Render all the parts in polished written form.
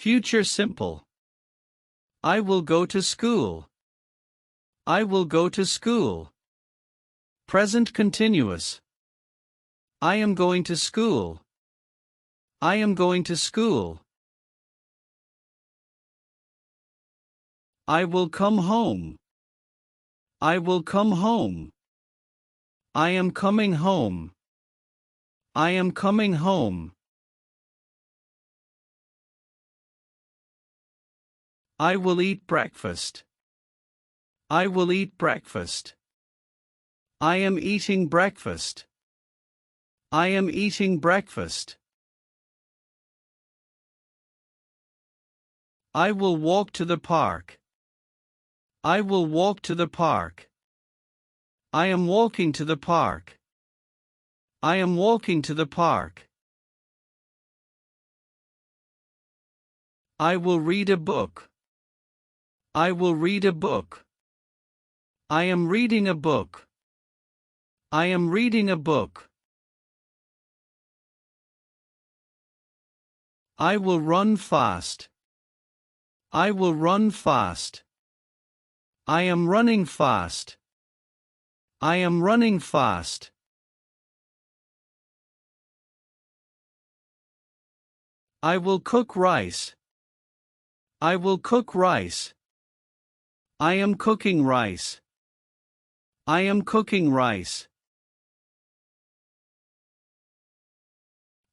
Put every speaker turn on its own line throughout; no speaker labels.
Future simple. I will go to school. I will go to school. Present continuous. I am going to school. I am going to school. I will come home. I will come home. I am coming home. I am coming home. I will eat breakfast. I will eat breakfast. I am eating breakfast. I am eating breakfast. I will walk to the park. I will walk to the park. I am walking to the park. I am walking to the park. I will read a book. I will read a book. I am reading a book. I am reading a book. I will run fast. I will run fast. I am running fast. I am running fast. I will cook rice. I will cook rice. I am cooking rice. I am cooking rice.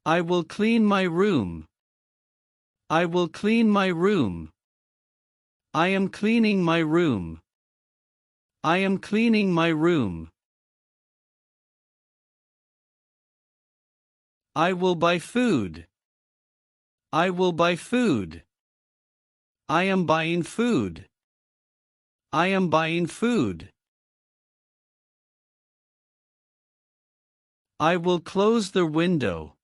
I will clean my room. I will clean my room. I am cleaning my room. I am cleaning my room. I will buy food. I will buy food. I am buying food. I am buying food. I will close the window.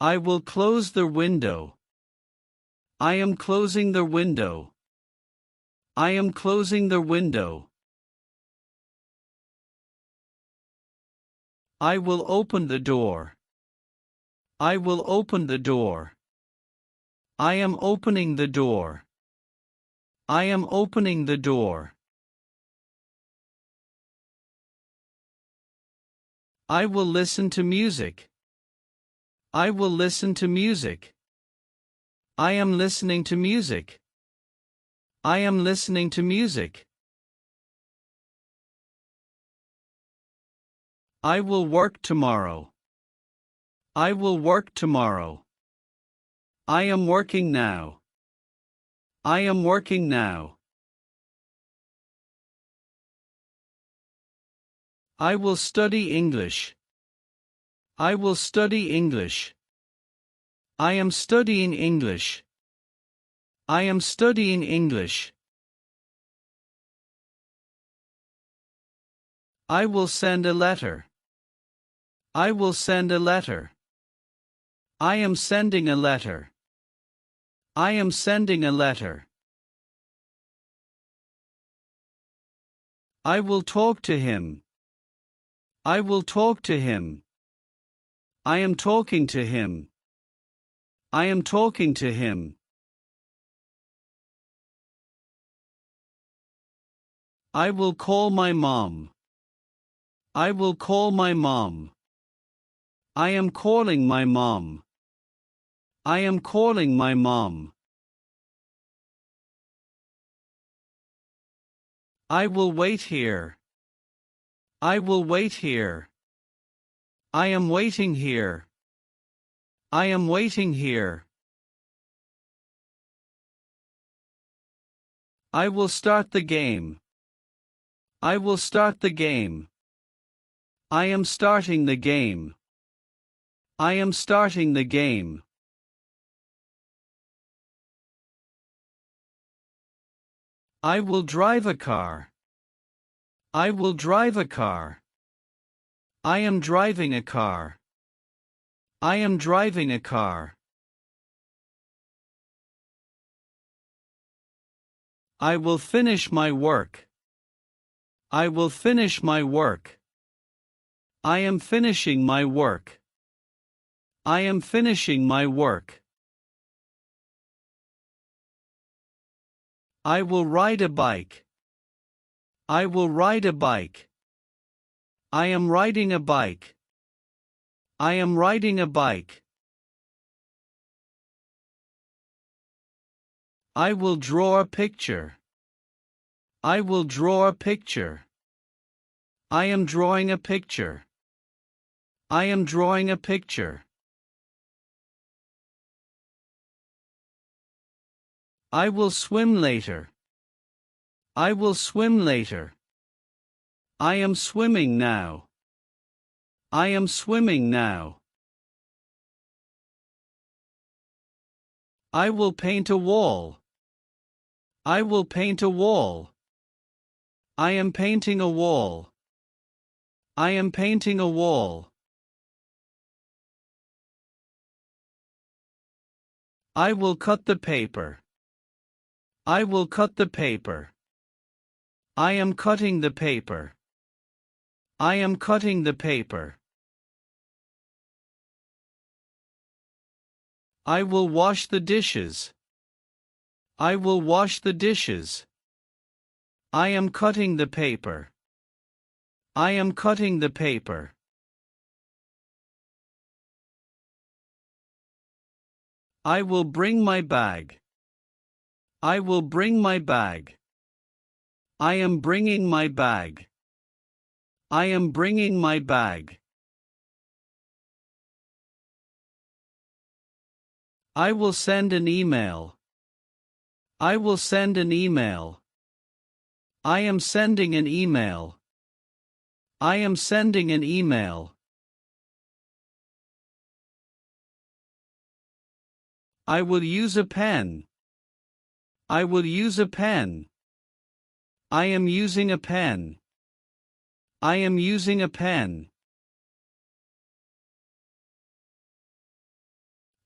I will close the window. I am closing the window. I am closing the window. I will open the door. I will open the door. I am opening the door. I am opening the door. I will listen to music. I will listen to music. I am listening to music. I am listening to music. I will work tomorrow. I will work tomorrow. I am working now. I am working now. I will study English. I will study English. I am studying English. I am studying English. I will send a letter. I will send a letter. I am sending a letter. I am sending a letter. I will talk to him. I will talk to him. I am talking to him. I am talking to him. I will call my mom. I will call my mom. I am calling my mom. I am calling my mom. I will wait here. I will wait here. I am waiting here. I am waiting here. I will start the game. I will start the game. I am starting the game. I am starting the game. I will drive a car. I will drive a car. I am driving a car. I am driving a car. I will finish my work. I will finish my work. I am finishing my work. I am finishing my work. I will ride a bike. I will ride a bike. I am riding a bike. I am riding a bike. I will draw a picture. I will draw a picture. I am drawing a picture. I am drawing a picture. I will swim later. I will swim later. I am swimming now. I am swimming now. I will paint a wall. I will paint a wall. I am painting a wall. I am painting a wall. I will cut the paper. I will cut the paper. I am cutting the paper. I am cutting the paper. I will wash the dishes. I will wash the dishes. I am cutting the paper. I am cutting the paper. I will bring my bag. I will bring my bag. I am bringing my bag. I am bringing my bag. I will send an email. I will send an email. I am sending an email. I am sending an email. I will use a pen. I will use a pen. I am using a pen. I am using a pen.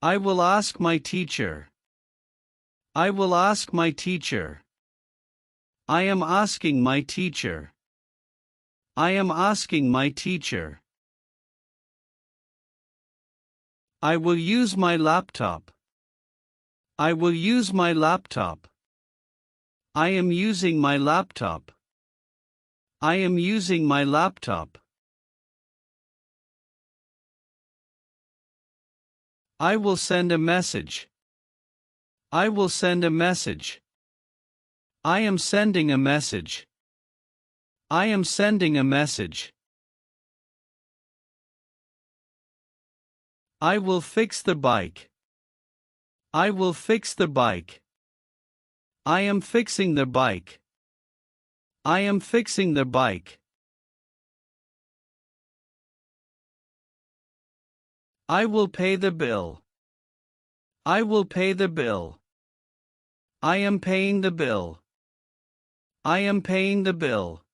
I will ask my teacher. I will ask my teacher. I am asking my teacher. I am asking my teacher. I will use my laptop. I will use my laptop. I am using my laptop. I am using my laptop. I will send a message. I will send a message. I am sending a message. I am sending a message. I will fix the bike. I will fix the bike. I am fixing the bike. I am fixing the bike. I will pay the bill. I will pay the bill. I am paying the bill. I am paying the bill.